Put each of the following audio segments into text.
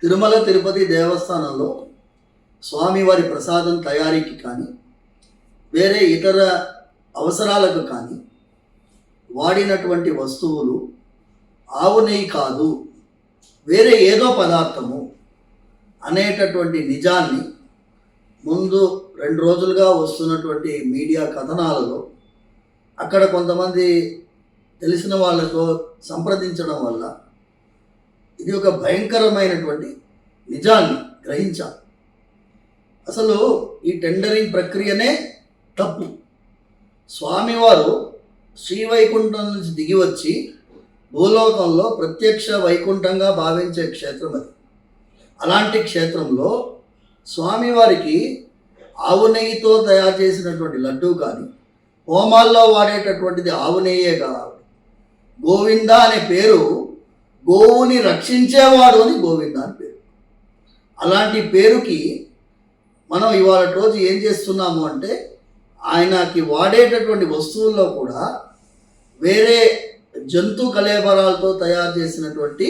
తిరుమల తిరుపతి దేవస్థానంలో స్వామివారి ప్రసాదం తయారీకి కానీ వేరే ఇతర అవసరాలకు కానీ వాడినటువంటి వస్తువులు ఆవు నెయ్యి కాదు, వేరే ఏదో పదార్థము అనేటటువంటి నిజాన్ని ముందు 2 రోజులుగా వస్తున్నటువంటి మీడియా కథనాలలో అక్కడ కొంతమంది తెలిసిన వాళ్ళతో సంప్రదించడం వల్ల ఇది ఒక భయంకరమైనటువంటి నిజాన్ని గ్రహించాం. అసలు ఈ టెండరింగ్ ప్రక్రియనే తప్పు. స్వామివారు శ్రీవైకుంఠం నుంచి దిగి వచ్చి భూలోకంలో ప్రత్యక్ష వైకుంఠంగా భావించే క్షేత్రం అది. అలాంటి క్షేత్రంలో స్వామివారికి ఆవు నెయ్యితో తయారు చేసినటువంటి లడ్డూ కానీ, హోమాల్లో వాడేటటువంటిది ఆవు నెయ్యే కాదు. గోవింద అనే పేరు గోవుని రక్షించేవాడు అని గోవింద అని పేరు. అలాంటి పేరుకి మనం ఇవాళ రోజు ఏం చేస్తున్నాము అంటే, ఆయనకి వాడేటటువంటి వస్తువుల్లో కూడా వేరే జంతు కళేబరాలతో తయారు చేసినటువంటి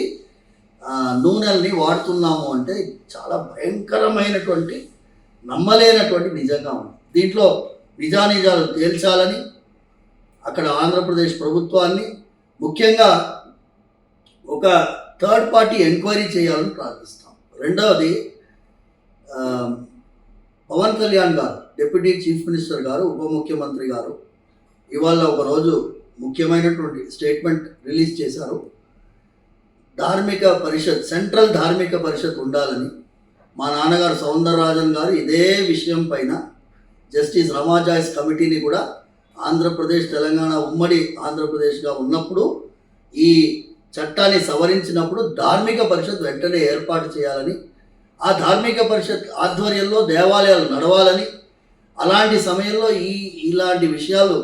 నూనెల్ని వాడుతున్నాము అంటే చాలా భయంకరమైనటువంటి నమ్మలేనటువంటి నిజంగా ఉంది. దీంట్లో నిజానిజాలు తేల్చాలని అక్కడ ఆంధ్రప్రదేశ్ ప్రభుత్వాన్ని, ముఖ్యంగా ఒక థర్డ్ పార్టీ ఎంక్వైరీ చేయాలని ప్రార్థిస్తాం. రెండవది, పవన్ కళ్యాణ్ గారు, డిప్యూటీ చీఫ్ మినిస్టర్ గారు, ఉప ముఖ్యమంత్రి గారు ఇవాళ ఒకరోజు ముఖ్యమైనటువంటి స్టేట్మెంట్ రిలీజ్ చేశారు. ధార్మిక పరిషత్, సెంట్రల్ ధార్మిక పరిషత్ ఉండాలని. మా నాన్నగారు సౌందరరాజన్ గారు ఇదే విషయం పైన జస్టిస్ రమా జాయిస్ కమిటీని కూడా ఆంధ్రప్రదేశ్ తెలంగాణ ఉమ్మడి ఆంధ్రప్రదేశ్గా ఉన్నప్పుడు ఈ చట్టాన్ని సవరించినప్పుడు ధార్మిక పరిషత్ వెంటనే ఏర్పాటు చేయాలని, ఆ ధార్మిక పరిషత్ ఆధ్వర్యంలో దేవాలయాలు నడవాలని, అలాంటి సమయంలో ఇలాంటి విషయాలు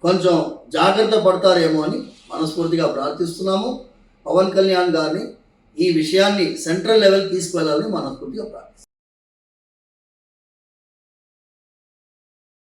కొంచెం జాగ్రత్త పడతారేమో అని మనస్ఫూర్తిగా ప్రార్థిస్తున్నాము. పవన్ కళ్యాణ్ గారిని ఈ విషయాన్ని సెంట్రల్ లెవెల్ తీసుకువెళ్ళాలని మనస్ఫూర్తిగా ప్రార్థిస్తున్నాము.